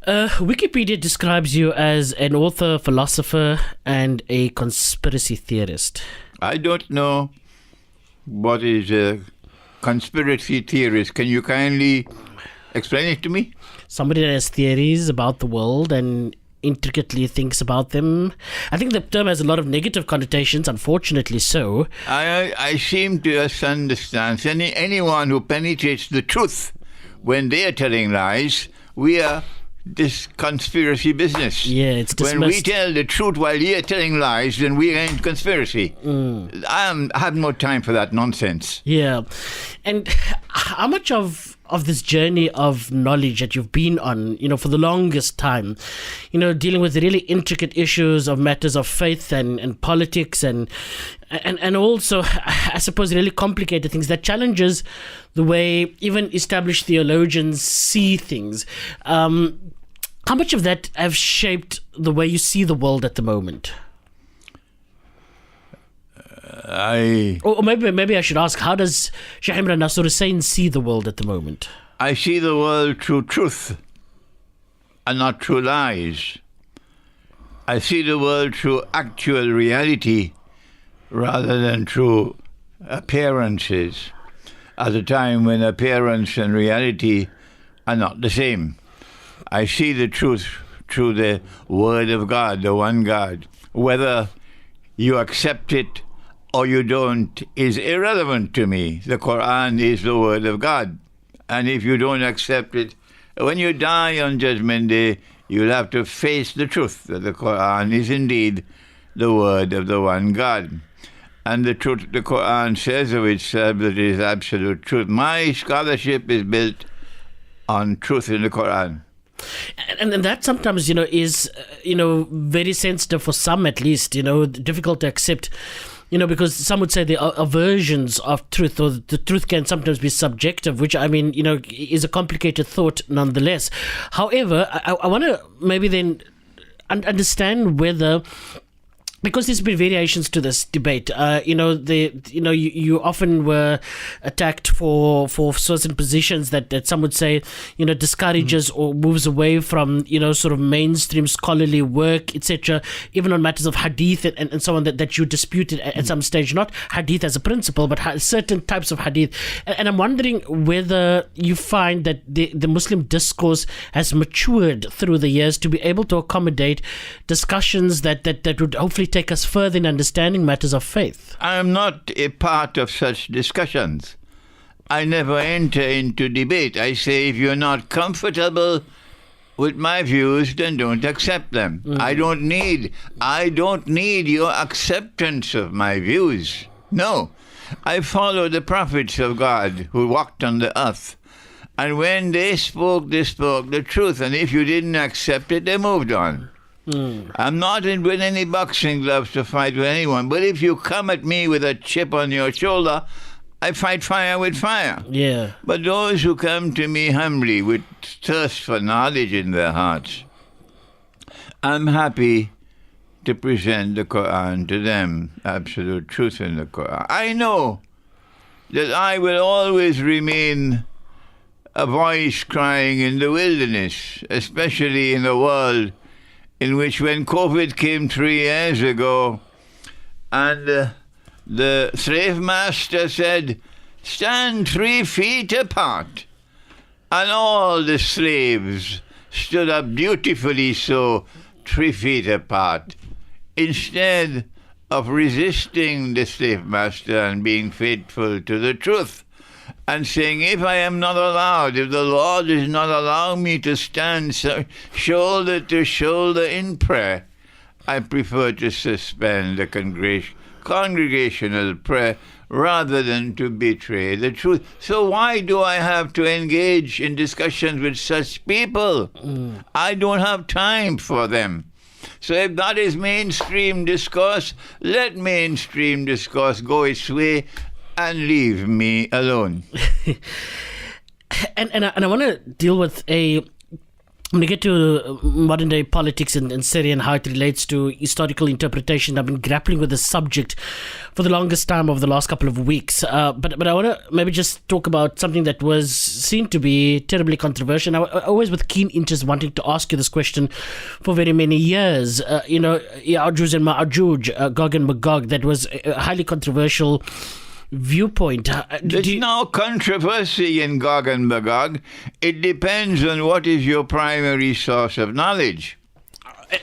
Wikipedia describes you as an author, philosopher, and a conspiracy theorist. I don't know what is a conspiracy theorist. Can you kindly explain it to me? Somebody that has theories about the world and intricately thinks about them. I think the term has a lot of negative connotations, unfortunately so. I seem to understand anyone who penetrates the truth when they are telling lies, we are this conspiracy business. Yeah, it's dismissed. When we tell the truth while you're telling lies, then we are in conspiracy. I have no time for that nonsense. Yeah. And how much of this journey of knowledge that you've been on, for the longest time, dealing with the really intricate issues of matters of faith and politics and also, I suppose, really complicated things that challenges the way even established theologians see things. How much of that have shaped the way you see the world at the moment? Or maybe I should ask, how does Sheikh Imran Hosein see the world at the moment? I see the world through truth and not through lies. I see the world through actual reality rather than through appearances, at a time when appearance and reality are not the same. I see the truth through the Word of God, the one God. Whether you accept it or you don't is irrelevant to me. The Quran is the Word of God. And if you don't accept it, when you die on Judgment Day, you'll have to face the truth that the Quran is indeed the Word of the one God. And the truth the Quran says of itself that it is absolute truth. My scholarship is built on truth in the Quran. And that sometimes, is, very sensitive for some at least, difficult to accept, because some would say there are versions of truth, or the truth can sometimes be subjective, which, is a complicated thought nonetheless. However, I want to maybe then understand whether, because there's been variations to this debate, you often were attacked for certain positions that some would say, discourages or moves away from, sort of mainstream scholarly work, etc., even on matters of hadith and so on that you disputed at some stage, not hadith as a principle, but certain types of hadith. And I'm wondering whether you find that the Muslim discourse has matured through the years to be able to accommodate discussions that would hopefully take us further in understanding matters of faith. I am not a part of such discussions. I never enter into debate. I say, if you're not comfortable with my views, then don't accept them. I don't need your acceptance of my views. No. I follow the prophets of God who walked on the earth. And when they spoke the truth. And if you didn't accept it, they moved on. I'm not with any boxing gloves to fight with anyone, but if you come at me with a chip on your shoulder, I fight fire with fire. Yeah. But those who come to me humbly with thirst for knowledge in their hearts, I'm happy to present the Quran to them, absolute truth in the Quran. I know that I will always remain a voice crying in the wilderness, especially in a world in which, when COVID came 3 years ago, and the slave master said, stand 3 feet apart, and all the slaves stood up beautifully so, 3 feet apart, instead of resisting the slave master and being faithful to the truth, and saying, if I am not allowed, if the Lord does not allow me to stand shoulder to shoulder in prayer, I prefer to suspend the congregational prayer rather than to betray the truth. So why do I have to engage in discussions with such people? I don't have time for them. So if that is mainstream discourse, let mainstream discourse go its way and leave me alone. and I want to deal with a When we get to modern day politics in Syria and how it relates to historical interpretation, I've been grappling with this subject for the longest time over the last couple of weeks. But I want to maybe just talk about something that was seen to be terribly controversial. I always with keen interest wanting to ask you this question for very many years. Ya'juj and Ma'juj, Gog and Magog, that was a highly controversial viewpoint. There's no controversy in Gog and Magog. It depends on what is your primary source of knowledge.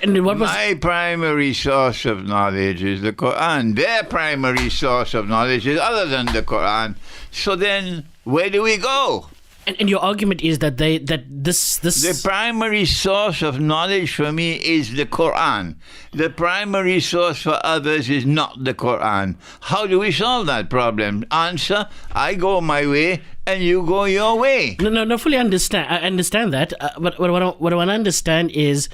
And what was My primary source of knowledge is the Quran. Their primary source of knowledge is other than the Quran. So then, where do we go? and your argument is that this The primary source of knowledge for me is the Quran. The primary source for others is not the Quran. How do we solve that problem? Answer, I go my way and you go your way. No, fully understand. I understand that. But what I want to understand is,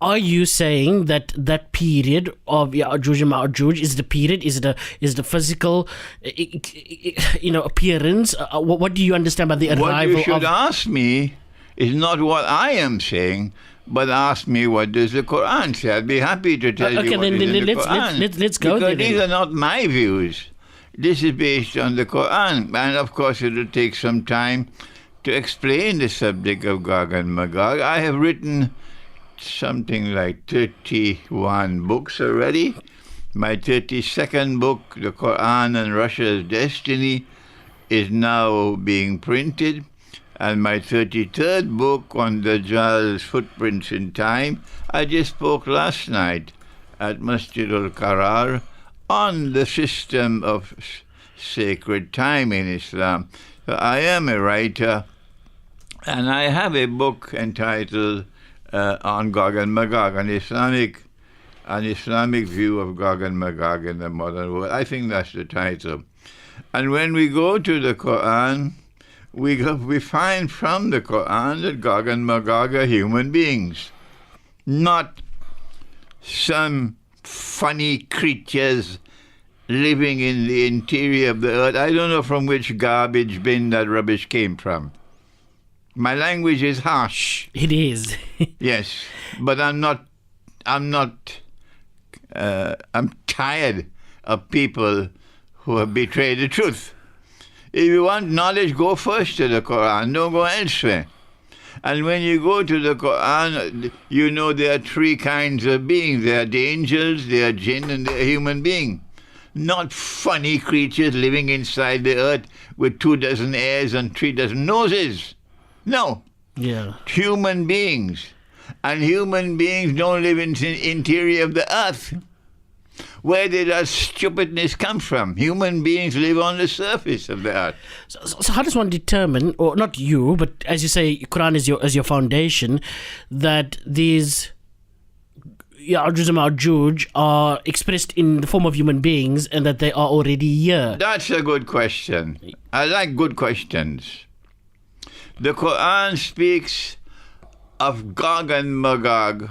are you saying that period of Ya'juj and Ma'juj is the period? Is the physical, appearance? What do you understand by the arrival? What you should ask me is not what I am saying, but ask me what does the Quran say. I'd be happy to tell you what is in the Quran. Let's go there. Because these are not my views. This is based on the Quran, and of course it will take some time to explain the subject of Gog and Magog. I have written something like 31 books already. My 32nd book, The Quran and Russia's Destiny, is now being printed. And my 33rd book on Dajjal's footprints in time, I just spoke last night at Masjid al-Qarar on the system of sacred time in Islam. So I am a writer, and I have a book entitled on Gog and Magog, an Islamic view of Gog and Magog in the modern world. I think that's the title. And when we go to the Quran, we find from the Quran that Gog and Magog are human beings, not some funny creatures living in the interior of the earth. I don't know from which garbage bin that rubbish came from. My language is harsh. It is. Yes, but I'm tired of people who have betrayed the truth. If you want knowledge, go first to the Quran. Don't go elsewhere. And when you go to the Quran, you know there are three kinds of beings. There are the angels, there are jinn, and there are human beings. Not funny creatures living inside the earth with 24 ears and 3 noses. No. Yeah. Human beings. And human beings don't live in the interior of the earth. Where did that stupidness come from? Human beings live on the surface of the earth. So how does one determine, or not you, but as you say, Quran is your foundation, that these Ya'juj and Ma'juj are expressed in the form of human beings and that they are already here? That's a good question. I like good questions. The Quran speaks of Gog and Magog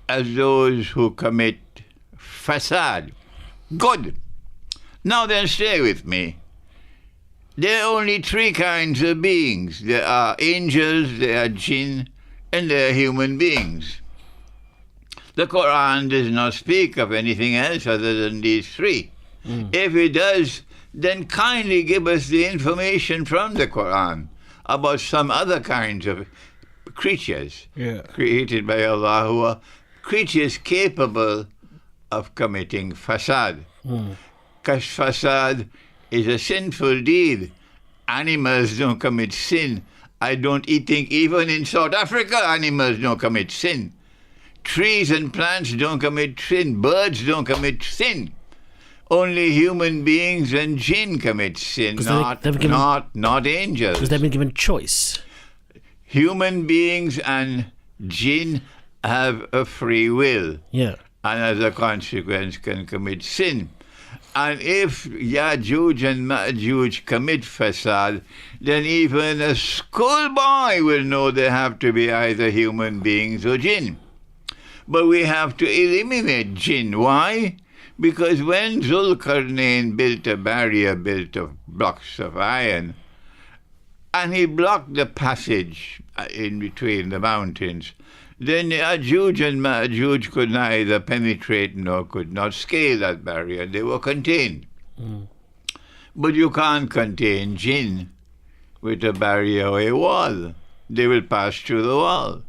as those who commit fasad. Good. Now then, stay with me. There are only three kinds of beings. There are angels, there are jinn, and there are human beings. The Quran does not speak of anything else other than these three. If it does, then kindly give us the information from the Quran about some other kinds of creatures created by Allah who are creatures capable of committing fasad. Because fasad is a sinful deed. Animals don't commit sin. I don't think even in South Africa animals don't commit sin. Trees and plants don't commit sin. Birds don't commit sin. Only human beings and jinn commit sin, not angels. Because they've been given choice. Human beings and jinn have a free will. Yeah. And as a consequence can commit sin. And if Ya'juj and Ma'juj commit fasad, then even a schoolboy will know they have to be either human beings or jinn. But we have to eliminate jinn. Why? Because when Zulkarnain built a barrier built of blocks of iron, and he blocked the passage in between the mountains, then Ya'juj and Ma'juj could neither penetrate nor could not scale that barrier. They were contained. But you can't contain jinn with a barrier or a wall. They will pass through the wall.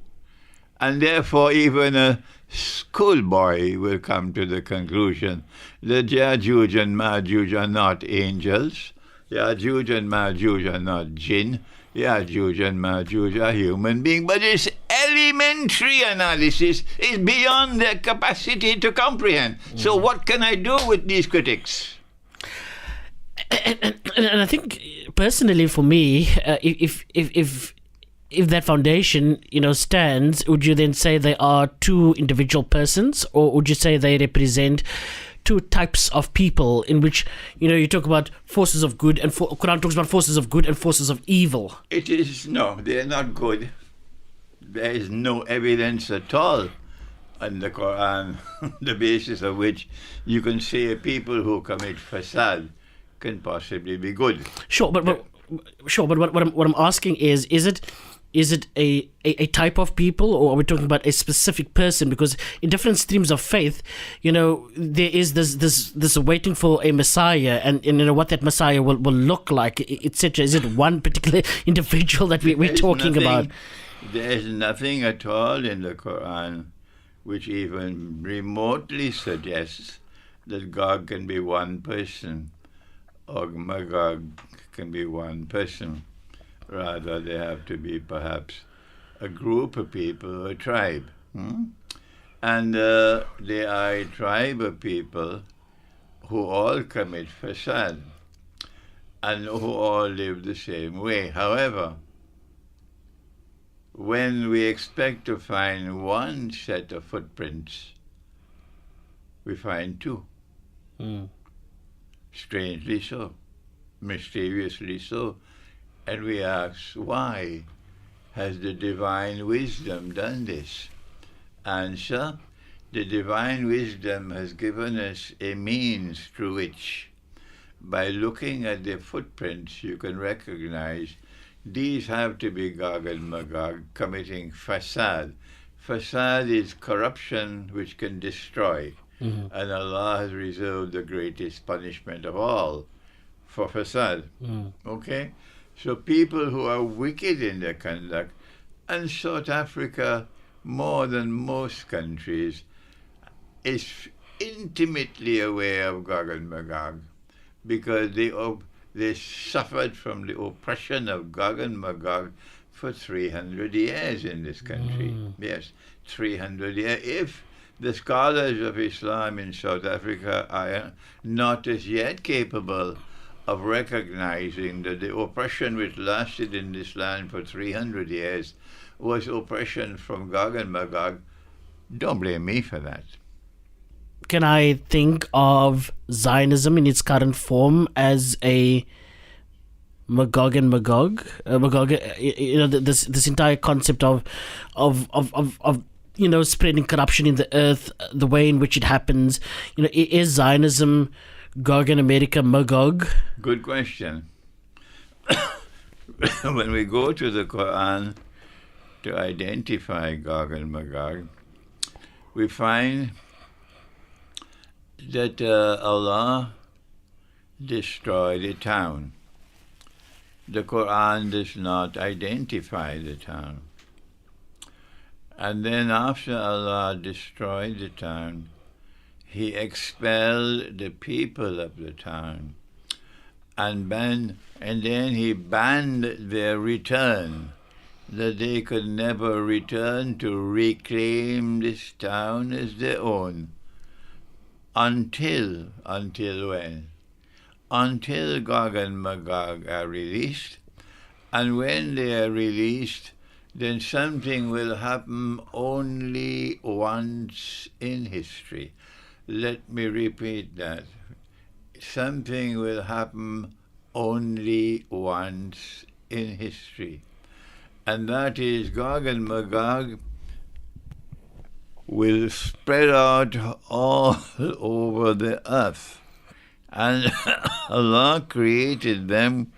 And therefore even a schoolboy will come to the conclusion that Ya'juj and Ma'juj are not angels. Ya'juj and Ma'juj are not jinn. Ya'juj and Ma'juj are human beings. But this elementary analysis is beyond their capacity to comprehend. So what can I do with these critics? And I think personally for me, if that foundation, stands, would you then say they are two individual persons, or would you say they represent two types of people in which, you talk about forces of good and Quran talks about forces of good and forces of evil? No, they're not good. There is no evidence at all in the Quran, the basis of which you can say people who commit fasad can possibly be good. Sure, but what I'm asking is it a type of people, or are we talking about a specific person? Because in different streams of faith, there is this waiting for a Messiah, and what that Messiah will look like, etc. Is it one particular individual that we're talking about? There is nothing at all in the Quran which even remotely suggests that God can be one person or Magog can be one person. Rather, they have to be perhaps a group of people, a tribe. And they are a tribe of people who all commit fasad and who all live the same way. However, when we expect to find one set of footprints, we find two. Strangely so, mysteriously so. And we ask, why has the divine wisdom done this? Answer, the divine wisdom has given us a means through which, by looking at their footprints, you can recognize these have to be Gog and Magog committing fasad. Fasad is corruption which can destroy. And Allah has reserved the greatest punishment of all for fasad. Okay? So people who are wicked in their conduct, and South Africa, more than most countries, is intimately aware of Gog and Magog, because they suffered from the oppression of Gog and Magog for 300 years in this country. Yes, 300 years. If the scholars of Islam in South Africa are not as yet capable of recognizing that the oppression which lasted in this land for 300 years was oppression from Gog and Magog, don't blame me for that. Can I think of Zionism in its current form as a Magog and Magog? This entire concept of spreading corruption in the earth, the way in which it happens. Is Zionism Gog and America Magog? Good question. When we go to the Quran to identify Gog and Magog, we find that Allah destroyed a town. The Quran does not identify the town. And then after Allah destroyed the town, He expelled the people of the town, and then He banned their return, that they could never return to reclaim this town as their own. Until when? Until Gog and Magog are released, and when they are released, then something will happen only once in history. Let me repeat that. Something will happen only once in history. And that is Gog and Magog will spread out all over the earth. And Allah created them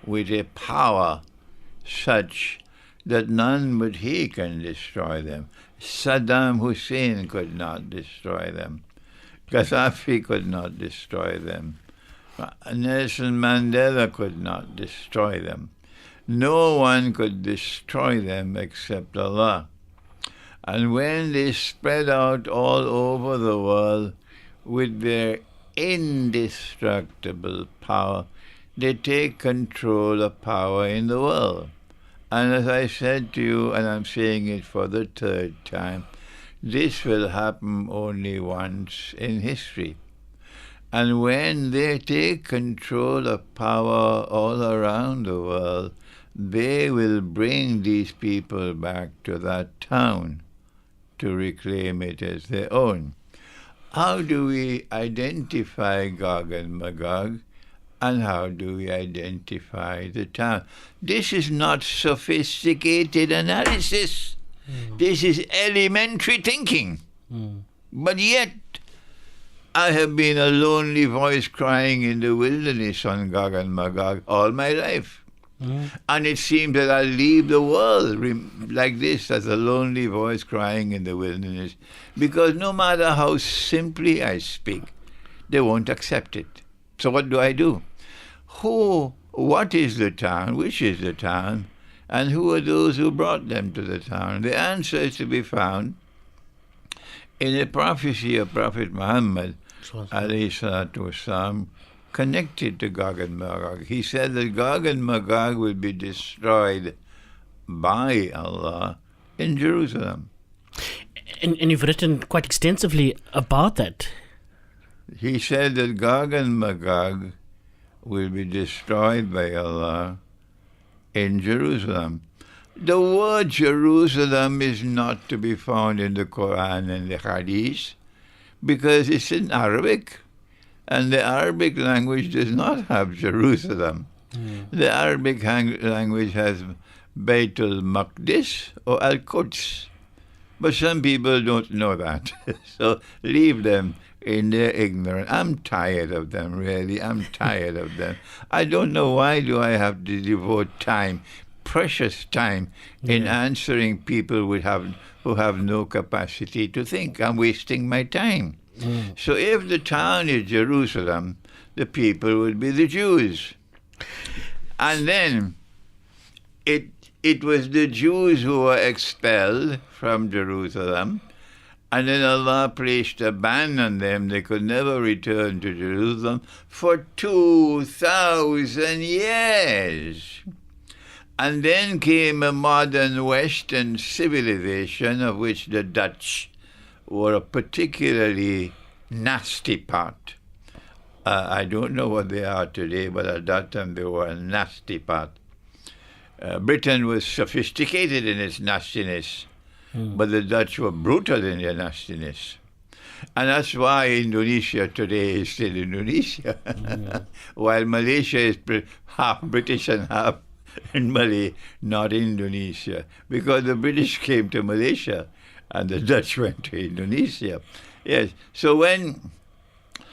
with a power such that none but he can destroy them. Saddam Hussein could not destroy them. Gaddafi could not destroy them. Nelson Mandela could not destroy them. No one could destroy them except Allah. And when they spread out all over the world with their indestructible power, they take control of power in the world. And as I said to you, and I'm saying it for the third time, this will happen only once in history. And when they take control of power all around the world, they will bring these people back to that town to reclaim it as their own. How do we identify Gog and Magog? And how do we identify the town? This is not sophisticated analysis. This is elementary thinking. But yet, I have been a lonely voice crying in the wilderness on Gog and Magog all my life. And it seems that I'll leave the world like this, as a lonely voice crying in the wilderness. Because no matter how simply I speak, they won't accept it. So what do? What is the town? Which is the town? And who are those who brought them to the town? The answer is to be found in a prophecy of Prophet Muhammad, alayhi salatu wasalam, connected to Gog and Magog. He said that Gog and Magog will be destroyed by Allah in Jerusalem. And you've written quite extensively about that. He said that Gog and Magog will be destroyed by Allah in Jerusalem. The word Jerusalem is not to be found in the Quran and the Hadith because it's in Arabic, and the Arabic language does not have Jerusalem. The Arabic language has Baytul Maqdis or Al-Quds, but some people don't know that. So leave them in their ignorance. I'm tired of them, really. I'm tired of them. I don't know why do I have to devote time, precious time, in answering people who have no capacity to think. I'm wasting my time. So if the town is Jerusalem, the people would be the Jews. And then it was the Jews who were expelled from Jerusalem, and then Allah placed a ban on them. They could never return to Jerusalem for 2,000 years. And then came a modern Western civilization, of which the Dutch were a particularly nasty part. I don't know what they are today, but at that time they were a nasty part. Britain was sophisticated in its nastiness, but the Dutch were brutal in their nastiness. And that's why Indonesia today is still Indonesia, while Malaysia is half British and half in Malay, not Indonesia, because the British came to Malaysia and the Dutch went to Indonesia. Yes, so when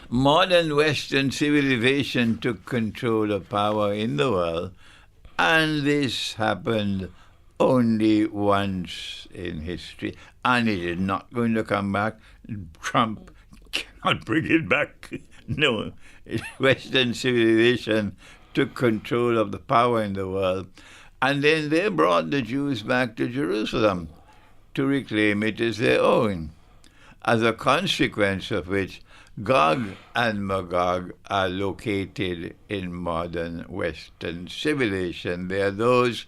modern Western civilization took control of power in the world, and this happened only once in history, and it is not going to come back. Trump cannot bring it back. No, Western civilization took control of the power in the world, and then they brought the Jews back to Jerusalem to reclaim it as their own, as a consequence of which Gog and Magog are located in modern Western civilization. They are those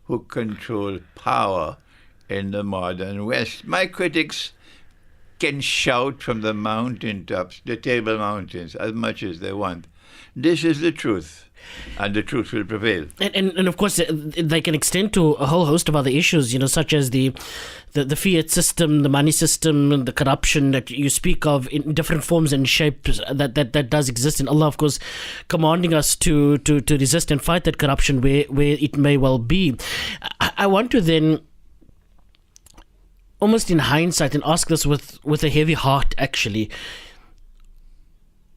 who control power in the modern West. My critics can shout from the mountaintops, the Table Mountains, as much as they want. This is the truth, and the truth will prevail. And of course, they can extend to a whole host of other issues, such as the fiat system, the money system, the corruption that you speak of in different forms and shapes that does exist. And Allah, of course, commanding us to resist and fight that corruption where it may well be. I want to then, almost in hindsight, and ask this with a heavy heart, actually.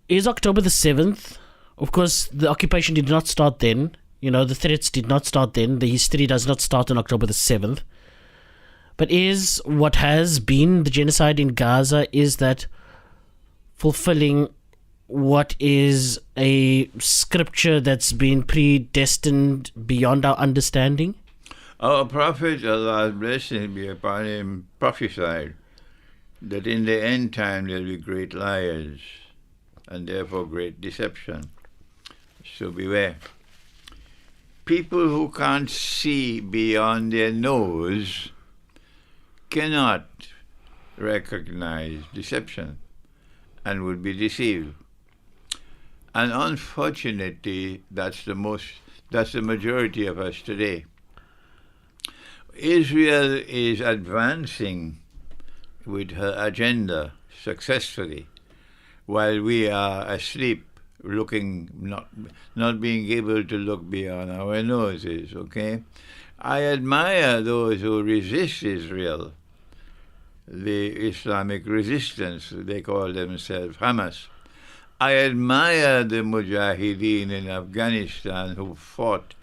Is October the 7th? Of course, the occupation did not start then. The threats did not start then. The history does not start on October the 7th. But is what has been the genocide in Gaza, is that fulfilling what is a scripture that's been predestined beyond our understanding? Our Prophet, Allah's blessing be upon him, prophesied that in the end time there will be great liars and therefore great deception. So beware. People who can't see beyond their nose cannot recognize deception and would be deceived. And unfortunately, that's the majority of us today. Israel is advancing with her agenda successfully, while we are asleep, not being able to look beyond our noses, okay? I admire those who resist Israel, the Islamic resistance, they call themselves Hamas. I admire the Mujahideen in Afghanistan who fought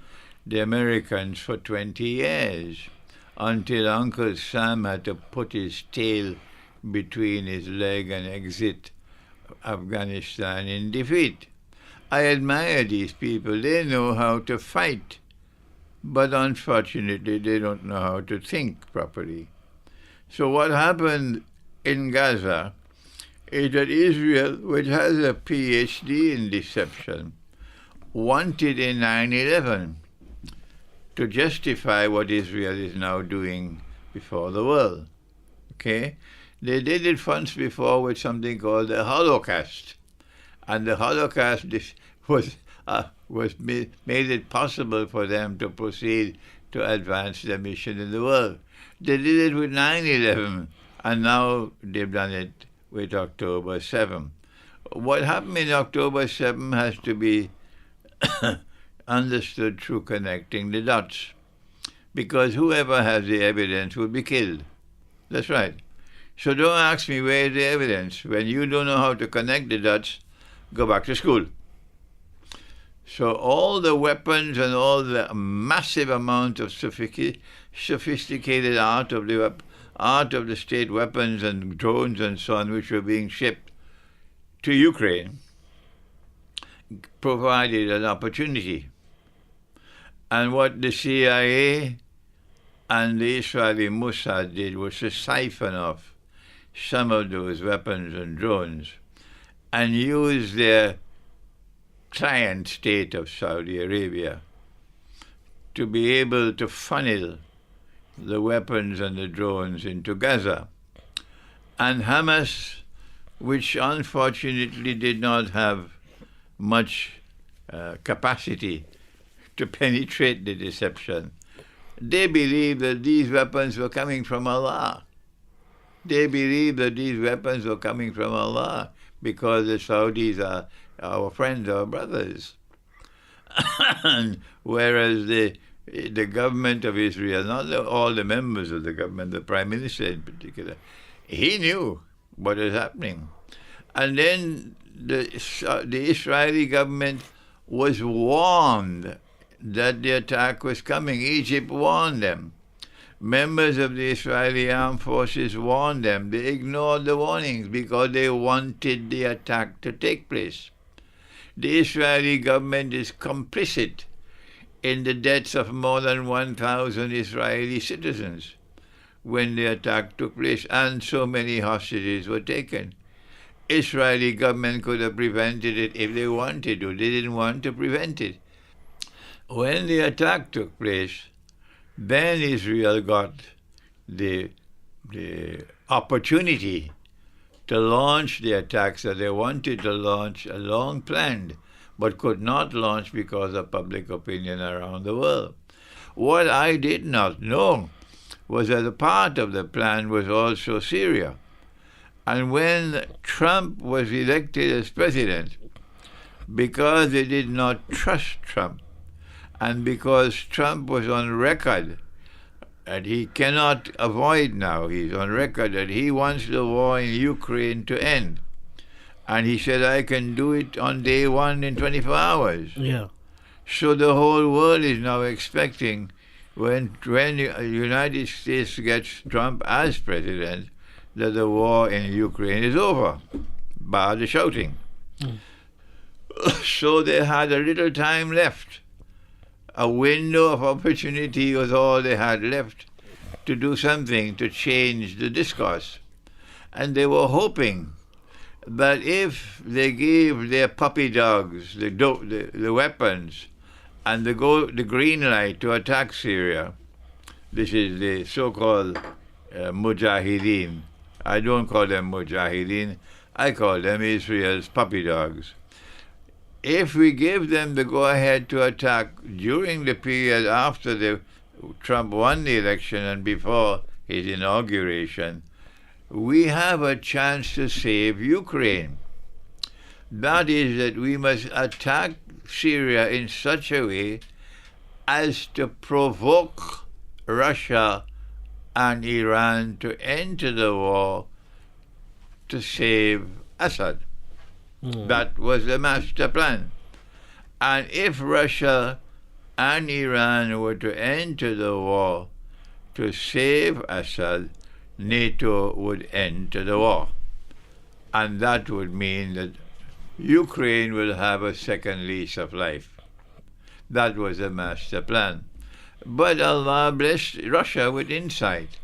the Americans for 20 years until Uncle Sam had to put his tail between his leg and exit Afghanistan in defeat. I admire these people. They know how to fight, but unfortunately they don't know how to think properly. So what happened in Gaza is that Israel, which has a PhD in deception, wanted in 9/11 to justify what Israel is now doing before the world. Okay? They did it once before with something called the Holocaust. And the Holocaust made it possible for them to proceed to advance their mission in the world. They did it with 9/11, and now they've done it with October 7. What happened in October 7 has to be understood through connecting the dots, because whoever has the evidence will be killed. That's right. So don't ask me where is the evidence. When you don't know how to connect the dots, go back to school. So all the weapons and all the massive amount of sophisticated art of the state weapons and drones and so on, which were being shipped to Ukraine, provided an opportunity. And what the CIA and the Israeli Mossad did was to siphon off some of those weapons and drones and use their client state of Saudi Arabia to be able to funnel the weapons and the drones into Gaza. And Hamas, which unfortunately did not have much capacity to penetrate the deception, they believed that these weapons were coming from Allah. They believed that these weapons were coming from Allah because the Saudis are our friends, our brothers. Whereas the government of Israel, not all the members of the government, the Prime Minister in particular, he knew what was happening. And then the Israeli government was warned that the attack was coming. Egypt warned them. Members of the Israeli armed forces warned them. They ignored the warnings because they wanted the attack to take place. The Israeli government is complicit in the deaths of more than 1,000 Israeli citizens when the attack took place, and so many hostages were taken. Israeli government could have prevented it if they wanted to. They didn't want to prevent it. When the attack took place, then Israel got the opportunity to launch the attacks that they wanted to launch, long planned, but could not launch because of public opinion around the world. What I did not know was that a part of the plan was also Syria. And when Trump was elected as president, because they did not trust Trump, and because Trump was on record, and he cannot avoid now, he's on record that he wants the war in Ukraine to end. And he said, I can do it on day one in 24 hours. Yeah. So the whole world is now expecting when the United States gets Trump as president, that the war in Ukraine is over, bar the shouting. So they had a little time left. A window of opportunity was all they had left to do something to change the discourse. And they were hoping that if they gave their puppy dogs the weapons and the green light to attack Syria, this is the so-called Mujahideen. I don't call them Mujahideen, I call them Israel's puppy dogs. If we give them the go-ahead to attack during the period after Trump won the election and before his inauguration, we have a chance to save Ukraine. That is that we must attack Syria in such a way as to provoke Russia and Iran to enter the war to save Assad. That was the master plan. And if Russia and Iran were to enter the war to save Assad, NATO would enter the war. And that would mean that Ukraine will have a second lease of life. That was the master plan. But Allah blessed Russia with insight.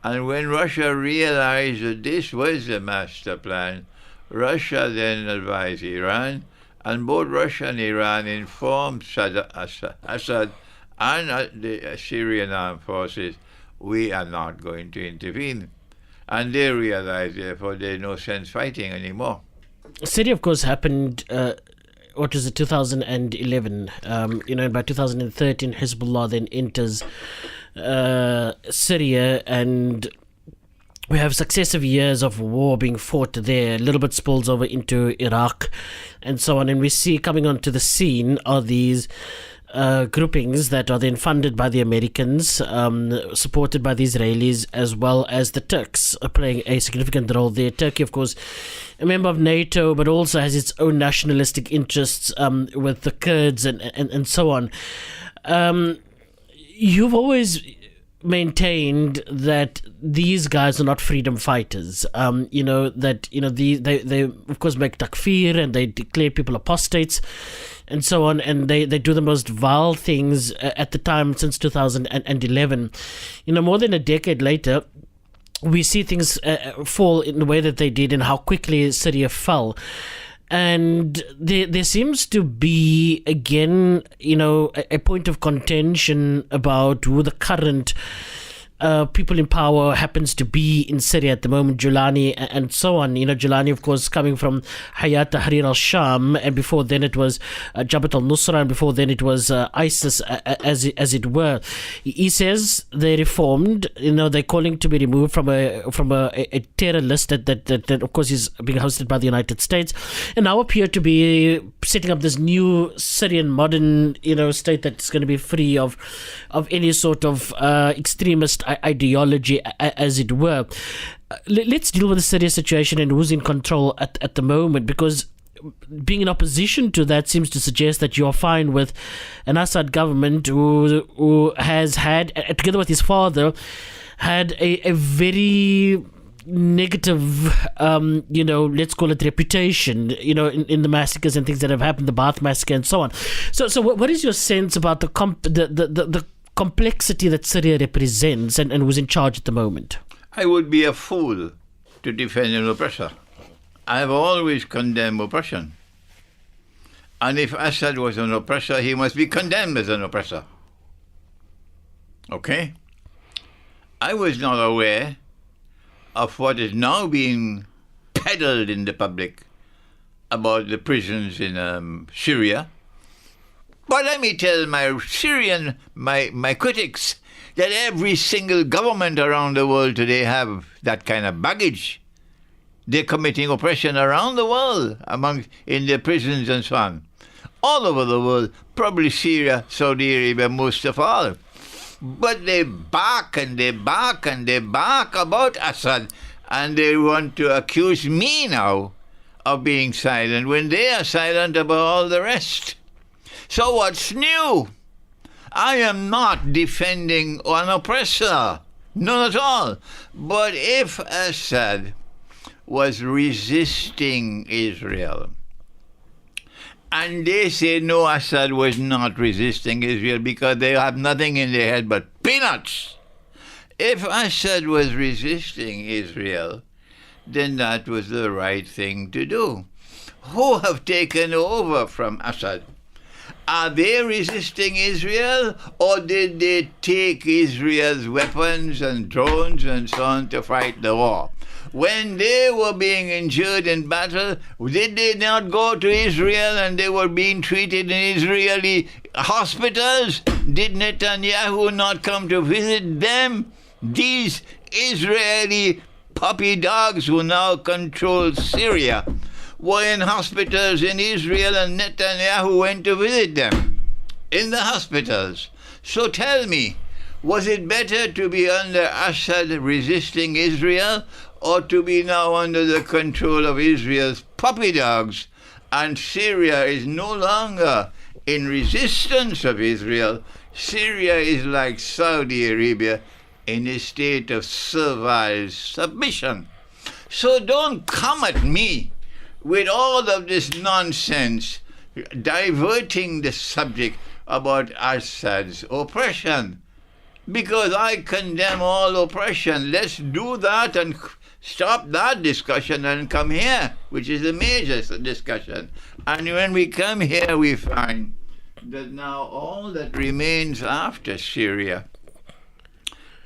And when Russia realized that this was the master plan, Russia then advised Iran, and both Russia and Iran informed Assad and the Syrian armed forces, we are not going to intervene. And they realized, therefore, there's no sense fighting anymore. Syria, of course, happened, 2011? And by 2013, Hezbollah then enters Syria, and we have successive years of war being fought there. A little bit spills over into Iraq and so on. And we see coming onto the scene are these groupings that are then funded by the Americans, supported by the Israelis, as well as the Turks are playing a significant role there. Turkey, of course, a member of NATO, but also has its own nationalistic interests with the Kurds and so on. You've always maintained that these guys are not freedom fighters. They of course make takfir and they declare people apostates and so on, and they do the most vile things at the time since 2011. More than a decade later, we see things fall in the way that they did and how quickly Syria fell. And there seems to be, again, a point of contention about who the current people in power happens to be in Syria at the moment, Julani and so on. Julani, of course, coming from Hayat Tahrir al-Sham, and before then it was Jabhat al-Nusra, and before then it was ISIS, as it were. He says they reformed. They're calling to be removed from a terror list that of course is being hosted by the United States, and now appear to be setting up this new Syrian modern state that's going to be free of any sort of extremist ideology, as it were. Let's deal with the Syria situation and who's in control at the moment, because being in opposition to that seems to suggest that you're fine with an Assad government who has had, together with his father, had a very negative, let's call it reputation, in the massacres and things that have happened, the Baath massacre and so on. So what is your sense about the complexity that Syria represents and who's in charge at the moment? I would be a fool to defend an oppressor. I've always condemned oppression. And if Assad was an oppressor, he must be condemned as an oppressor. Okay? I was not aware of what is now being peddled in the public about the prisons in Syria. But let me tell my critics that every single government around the world today have that kind of baggage. They're committing oppression around the world, in their prisons and so on. All over the world, probably Syria, Saudi Arabia, most of all. But they bark and they bark and they bark about Assad, and they want to accuse me now of being silent when they are silent about all the rest. So what's new? I am not defending an oppressor. None at all. But if Assad was resisting Israel, and they say no, Assad was not resisting Israel because they have nothing in their head but peanuts. If Assad was resisting Israel, then that was the right thing to do. Who have taken over from Assad? Are they resisting Israel, or did they take Israel's weapons and drones and so on to fight the war? When they were being injured in battle, did they not go to Israel and they were being treated in Israeli hospitals? Did Netanyahu not come to visit them? These Israeli puppy dogs who now control Syria were in hospitals in Israel, and Netanyahu went to visit them in the hospitals. So tell me, was it better to be under Assad resisting Israel, or to be now under the control of Israel's puppy dogs, and Syria is no longer in resistance of Israel? Syria is like Saudi Arabia in a state of servile submission. So don't come at me with all of this nonsense, diverting the subject about Assad's oppression, because I condemn all oppression. Let's do that and stop that discussion and come here, which is a major discussion. And when we come here, we find that now all that remains after Syria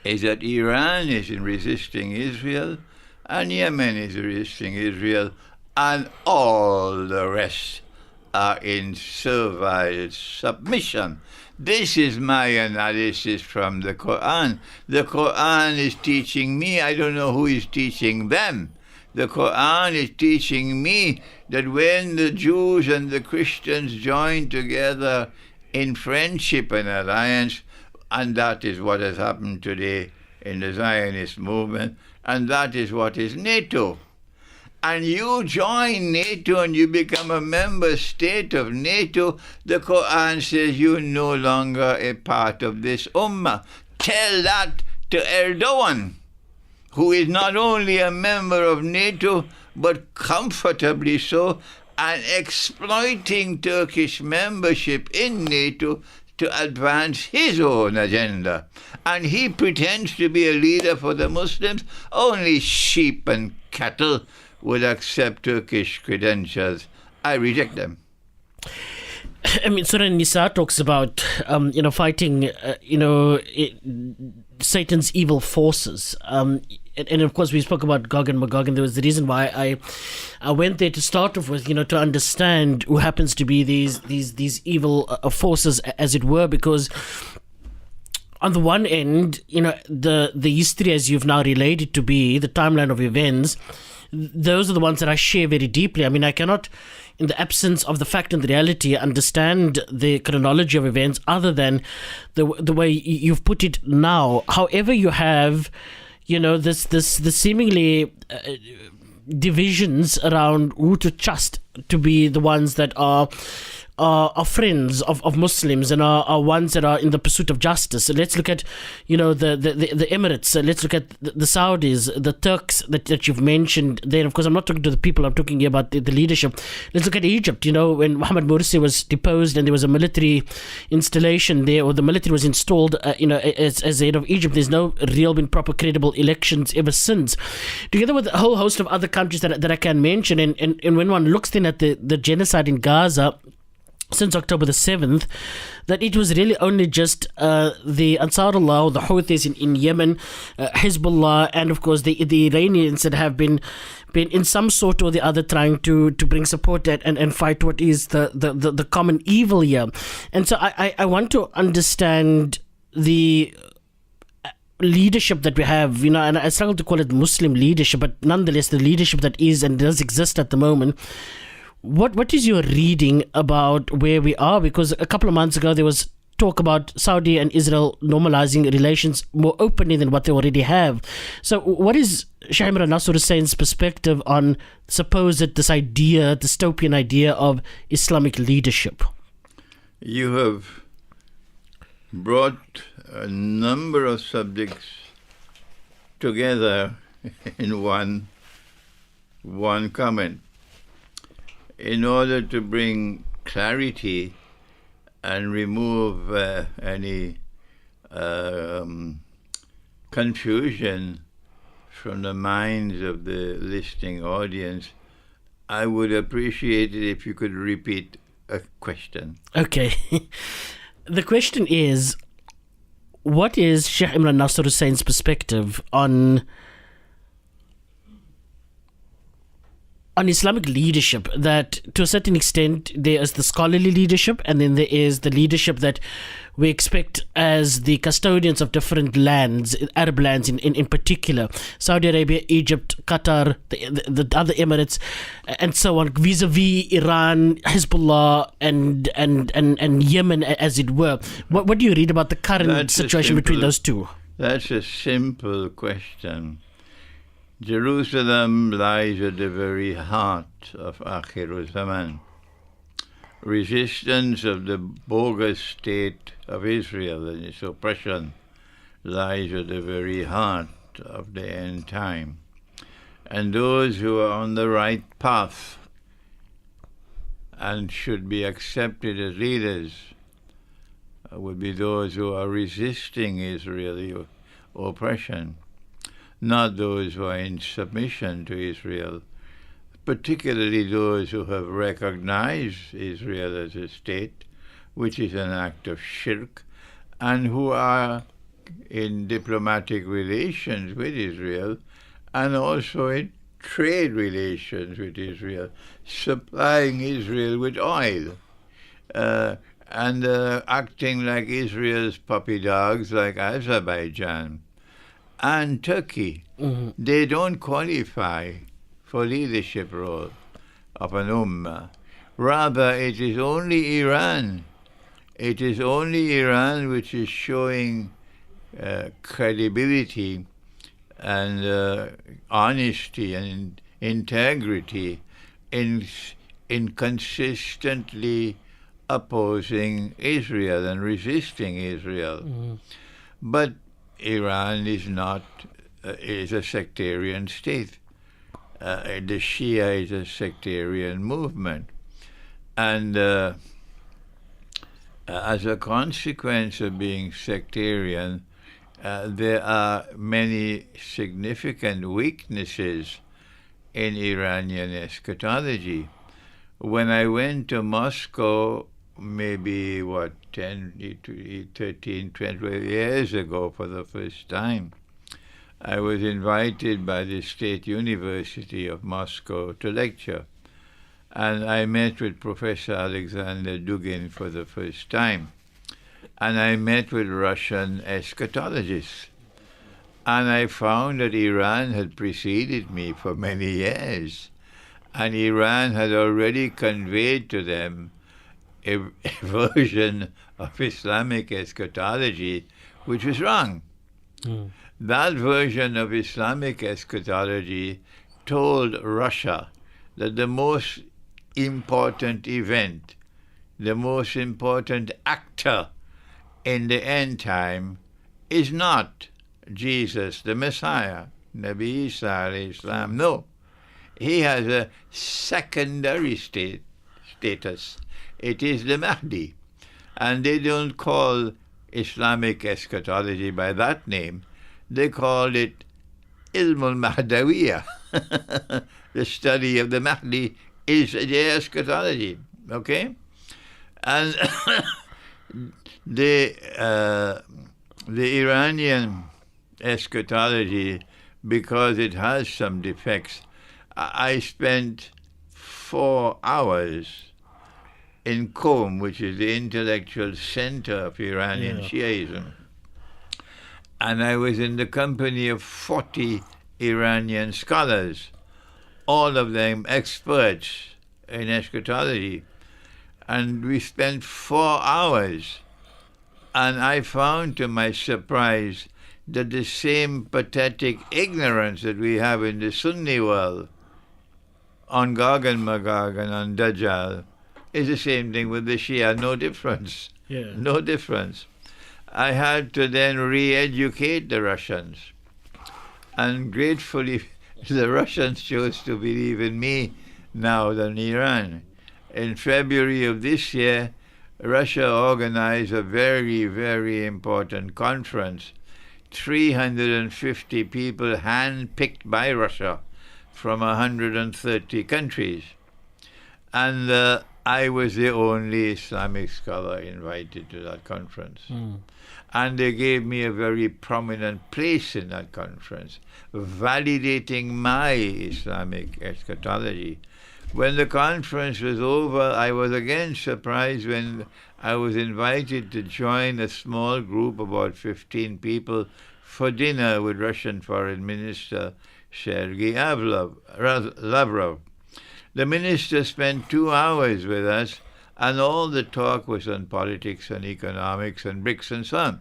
is that Iran is resisting Israel, and Yemen is resisting Israel, and all the rest are in servile submission. This is my analysis from the Quran. The Quran is teaching me, I don't know who is teaching them. The Quran is teaching me that when the Jews and the Christians join together in friendship and alliance, and that is what has happened today in the Zionist movement, and that is what is NATO. And you join NATO and you become a member state of NATO, the Quran says you're no longer a part of this ummah. Tell that to Erdogan, who is not only a member of NATO, but comfortably so, and exploiting Turkish membership in NATO to advance his own agenda. And he pretends to be a leader for the Muslims. Only sheep and cattle would accept Turkish credentials. I reject them. I mean, Surah Nisa talks about, fighting, Satan's evil forces. And of course, we spoke about Gog and Magog, and there was the reason why I went there to start off with, to understand who happens to be these evil forces, as it were, because on the one end, the history as you've now related it to be, the timeline of events, those are the ones that I share very deeply. I mean, I cannot, in the absence of the fact and the reality, understand the chronology of events other than the way you've put it now. However, you have, this seemingly divisions around who to trust to be the ones that are friends of Muslims and are ones that are in the pursuit of justice. So let's look at, the Emirates. Let's look at the Saudis, the Turks that you've mentioned there. Of course, I'm not talking to the people. I'm talking here about the leadership. Let's look at Egypt. When Mohammed Morsi was deposed and there was a military installation there, or the military was installed, as the head of Egypt, there's no real been proper credible elections ever since. Together with a whole host of other countries that I can mention, and when one looks then at the genocide in Gaza since October the 7th, that it was really only just the Ansarullah, or the Houthis in Yemen, Hezbollah, and of course the Iranians that have been in some sort or the other trying to bring support and fight what is the common evil here. And so I want to understand the leadership that we have, and I struggle to call it Muslim leadership, but nonetheless the leadership that is and does exist at the moment. What is your reading about where we are? Because a couple of months ago there was talk about Saudi and Israel normalizing relations more openly than what they already have. So what is Sheikh Imran Hosein's perspective on this dystopian idea of Islamic leadership? You have brought a number of subjects together in one comment in order to bring clarity and remove any confusion from the minds of the listening audience. I would appreciate it if you could repeat a question. Okay. The question is, what is Sheikh Imran Hosein's perspective on Islamic leadership? That to a certain extent there is the scholarly leadership, and then there is the leadership that we expect as the custodians of different lands, Arab lands in particular, Saudi Arabia, Egypt, Qatar, the other Emirates, and so on, vis-a-vis Iran, Hezbollah, and Yemen, as it were. What do you read about the current situation between those two? That's a simple question. Jerusalem lies at the very heart of Akhir Zaman. Resistance of the bogus state of Israel and its oppression lies at the very heart of the end time. And those who are on the right path and should be accepted as leaders would be those who are resisting Israeli oppression, not those who are in submission to Israel, particularly those who have recognized Israel as a state, which is an act of shirk, and who are in diplomatic relations with Israel and also in trade relations with Israel, supplying Israel with oil, and acting like Israel's puppy dogs, like Azerbaijan and Turkey. Mm-hmm. They don't qualify for leadership role of an ummah. Rather, it is only Iran. It is only Iran which is showing credibility and honesty and integrity in consistently opposing Israel and resisting Israel. Mm-hmm. But Iran is not is a sectarian state. The Shia is a sectarian movement. And as a consequence of being sectarian, there are many significant weaknesses in Iranian eschatology. When I went to Moscow, maybe, 13, 20 years ago for the first time, I was invited by the State University of Moscow to lecture. And I met with Professor Alexander Dugin for the first time. And I met with Russian eschatologists. And I found that Iran had preceded me for many years. And Iran had already conveyed to them a version of Islamic eschatology which was wrong. Mm. That version of Islamic eschatology told Russia that the most important event, the most important actor in the end time is not Jesus, the Messiah, Nabi Isa alayhi salam. No. He has a secondary status. It is the Mahdi. And they don't call Islamic eschatology by that name. They call it Ilm al-Mahdawiyah. The study of the Mahdi is the eschatology. Okay? And the Iranian eschatology, because it has some defects, I spent 4 hours in Qom, which is the intellectual center of Iranian Shiaism. And I was in the company of 40 Iranian scholars, all of them experts in eschatology. And we spent 4 hours, and I found to my surprise that the same pathetic ignorance that we have in the Sunni world on Gog and Magog and on Dajjal It's the same thing with the Shia, no difference. Yeah. No difference. I had to then re-educate the Russians. And gratefully, the Russians chose to believe in me now than Iran. In February of this year, Russia organized a very, very important conference. 350 people hand-picked by Russia from 130 countries. And I was the only Islamic scholar invited to that conference. And they gave me a very prominent place in that conference, validating my Islamic eschatology. When the conference was over, I was again surprised when I was invited to join a small group, about 15 people, for dinner with Russian Foreign Minister Sergei Lavrov. The minister spent 2 hours with us, and all the talk was on politics and economics and BRICS and so on,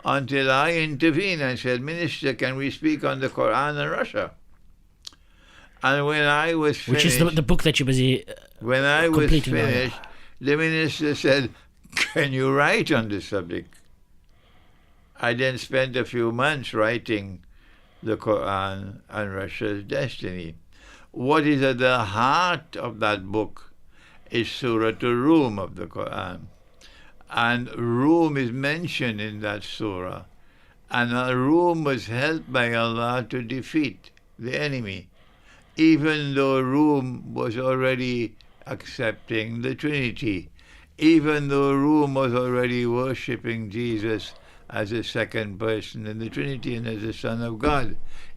until I intervened and said, Minister, can we speak on the Quran and Russia? And when I was finished... Which is the book that you're busy When I was completing now. finished, the minister said, can you write on this subject? I then spent a few months writing the Quran and Russia's destiny. What is at the heart of that book is Surah Rum of the Quran. And Rum is mentioned in that surah. And Rum was helped by Allah to defeat the enemy, even though Rum was already accepting the Trinity, even though Rum was already worshipping Jesus as a second person in the Trinity and as the Son of God.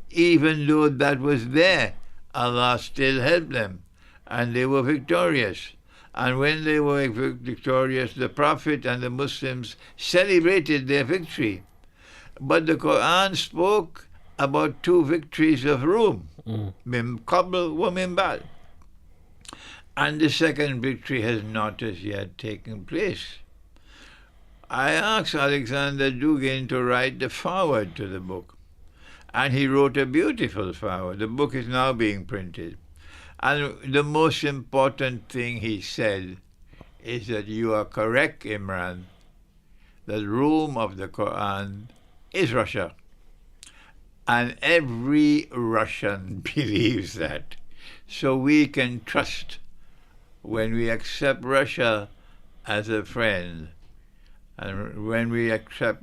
Even though that was there, Allah still helped them, and they were victorious. And when they were victorious, the Prophet and the Muslims celebrated their victory. But the Quran spoke about 2 victories of Rum, Mim Qabl wa Mim Ba'd. And the second victory has not as yet taken place. I asked Alexander Dugin to write the foreword to the book. And he wrote a beautiful foreword. The book is now being printed. And the most important thing he said is that you are correct, Imran. The Rum of the Quran is Russia. And every Russian believes that. So we can trust when we accept Russia as a friend, and when we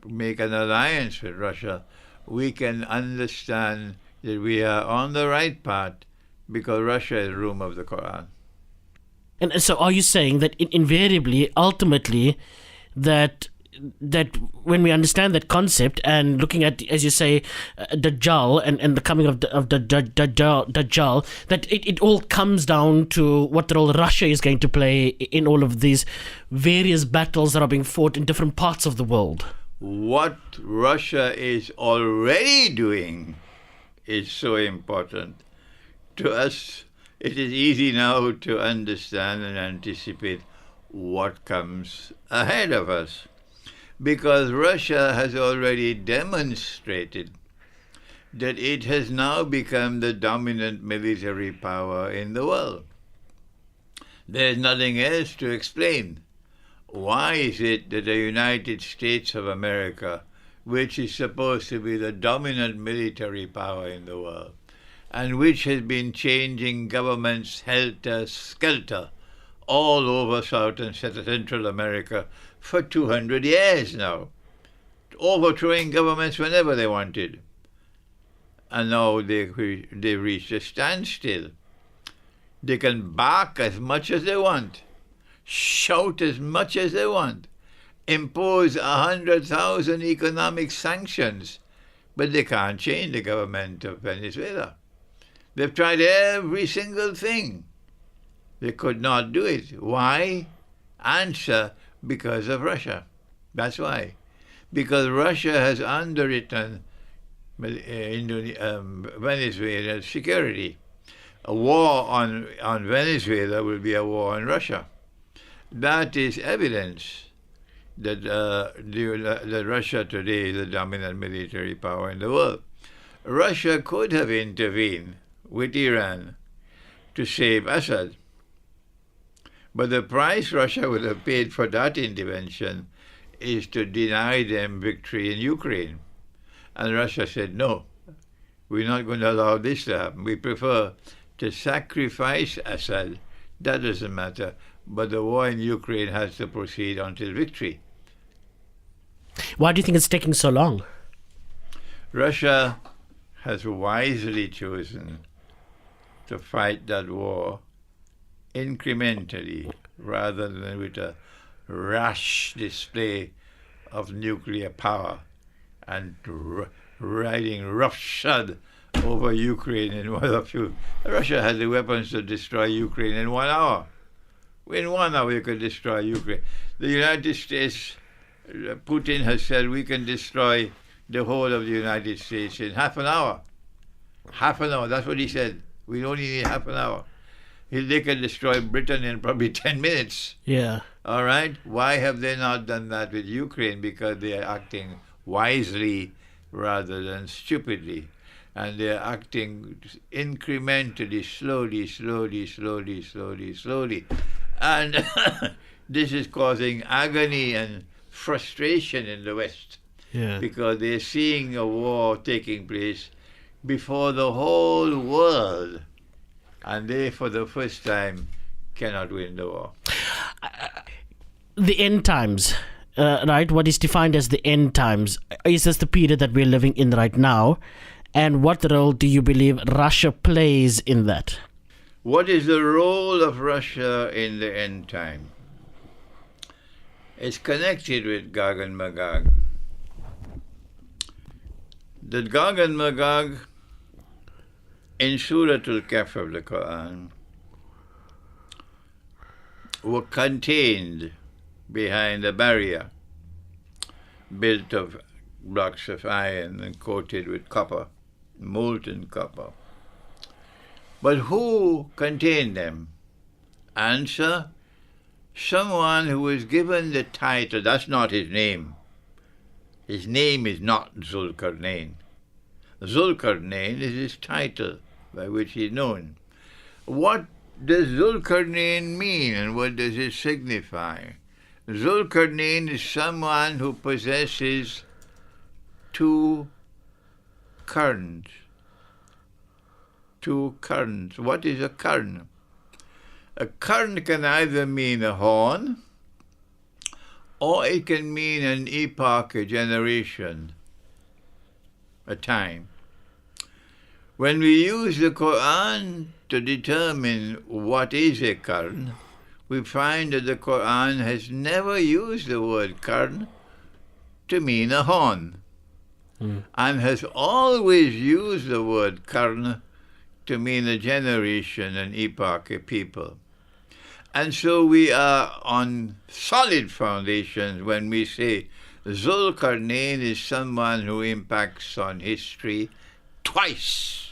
make an alliance with Russia, we can understand that we are on the right path because Russia is Rum of the Quran. And so are you saying that invariably, ultimately, that when we understand that concept and looking at, as you say, Dajjal and the coming of Dajjal, that it all comes down to what role Russia is going to play in all of these various battles that are being fought in different parts of the world? What Russia is already doing is so important. To us, it is easy now to understand and anticipate what comes ahead of us, because Russia has already demonstrated that it has now become the dominant military power in the world. There's nothing else to explain. Why is it that the United States of America, which is supposed to be the dominant military power in the world, and which has been changing governments helter-skelter all over South and Central America for 200 years now, overthrowing governments whenever they wanted. And now they've reached a standstill. They can bark as much as they want, shout as much as they want, impose 100,000 economic sanctions, but they can't change the government of Venezuela. They've tried every single thing. They could not do it. Why? Answer, because of Russia. That's why. Because Russia has underwritten Venezuela's security. A war on Venezuela will be a war on Russia. That is evidence that that Russia today is the dominant military power in the world. Russia could have intervened with Iran to save Assad, But the price Russia would have paid for that intervention is to deny them victory in Ukraine. And Russia said, no, we're not going to allow this to happen. We prefer to sacrifice Assad. That doesn't matter. But the war in Ukraine has to proceed until victory. Why do you think it's taking so long? Russia has wisely chosen to fight that war incrementally rather than with a rash display of nuclear power and riding roughshod over Ukraine in one of you. Russia has the weapons to destroy Ukraine in 1 hour. In 1 hour you can destroy Ukraine. The United States, Putin has said we can destroy the whole of the United States in half an hour. Half an hour, that's what he said. We only need half an hour. They can destroy Britain in probably 10 minutes. Yeah. All right? Why have they not done that with Ukraine? Because they are acting wisely rather than stupidly. And they are acting incrementally, slowly. And this is causing agony and frustration in the West. Yeah. Because they're seeing a war taking place before the whole world. And they, for the first time, cannot win the war. The end times, right? What is defined as the end times? Is this the period that we're living in right now? And what role do you believe Russia plays in that? What is the role of Russia in the end time? It's connected with Gog and Magog. The Gog and Magog in Surah Al-Kahf of the Quran were contained behind a barrier built of blocks of iron and coated with copper, molten copper. But who contained them? Answer, someone who was given the title. That's not his name. His name is not Zulkarnain. Zulkarnain is his title by which he is known. What does Zulkarnain mean and what does it signify? Zulkarnain is someone who possesses two corns. Two corns. What is a corn? A corn can either mean a horn or it can mean an epoch, a generation, a time. When we use the Quran to determine what is a corn, we find that the Quran has never used the word corn to mean a horn, and has always used the word corn to mean a generation, an epoch, a people. And so we are on solid foundations when we say Zulkarnain is someone who impacts on history twice.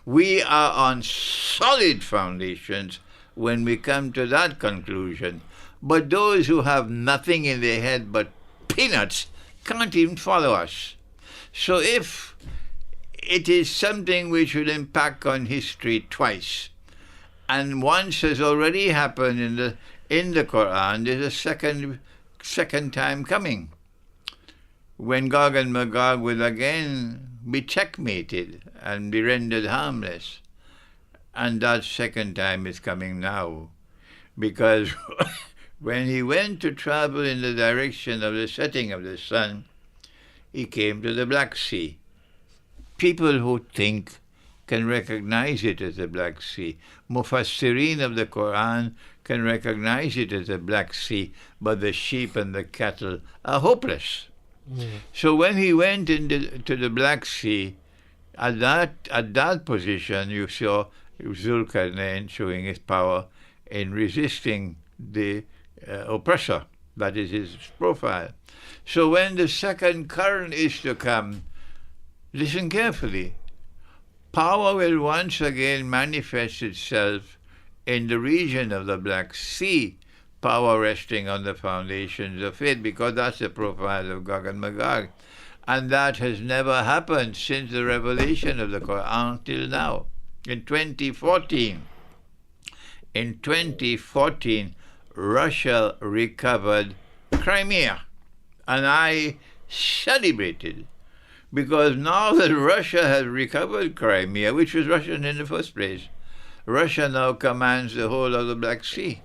We are on solid foundations when we come to that conclusion. But those who have nothing in their head but peanuts can't even follow us. So if it is something which will impact on history twice, and once has already happened in the Quran, there's a second time coming, when Gog and Magog will again be checkmated and be rendered harmless. And that second time is coming now, because when he went to travel in the direction of the setting of the sun, he came to the Black Sea. People who think can recognize it as the Black Sea. Mufassirin of the Quran can recognize it as the Black Sea, but the sheep and the cattle are hopeless. So when he went to the Black Sea, at that position, you saw Zulkarnain showing his power in resisting the oppressor. That is his profile. So when the second current is to come, listen carefully. Power will once again manifest itself in the region of the Black Sea, power resting on the foundations of it, because that's the profile of Gog and Magog. And that has never happened since the revelation of the Quran till now. In 2014, Russia recovered Crimea. And I celebrated, because now that Russia has recovered Crimea, which was Russian in the first place, Russia now commands the whole of the Black Sea.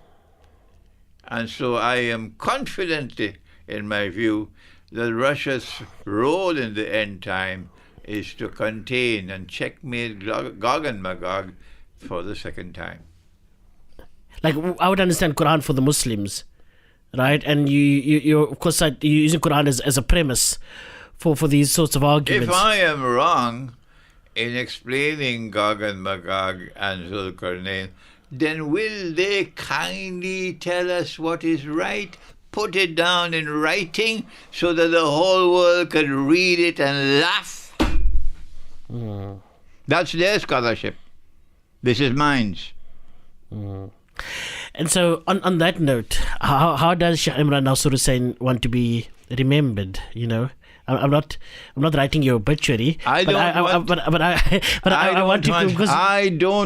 And so I am confident, in my view, that Russia's role in the end time is to contain and checkmate Gog and Magog for the second time. Like, I would understand Quran for the Muslims, right? And you of course, you're using Quran as a premise for these sorts of arguments. If I am wrong in explaining Gog and Magog and Zulkarnain, then will they kindly tell us what is right? Put it down in writing so that the whole world can read it and laugh? That's their scholarship. This is mine. And so, on that note, how does Sheikh Imran Hosein want to be remembered? You know, I'm not writing your obituary. I don't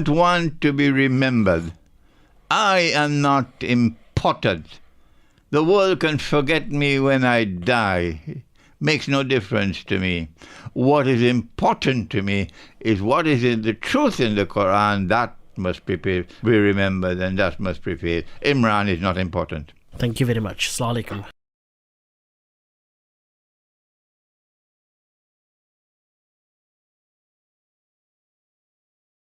want to be remembered. I am not important. The world can forget me when I die. Makes no difference to me. What is important to me is what is in the truth in the Quran. That must be remembered, and that must prevail. Imran is not important. Thank you very much. Assalamu alaikum.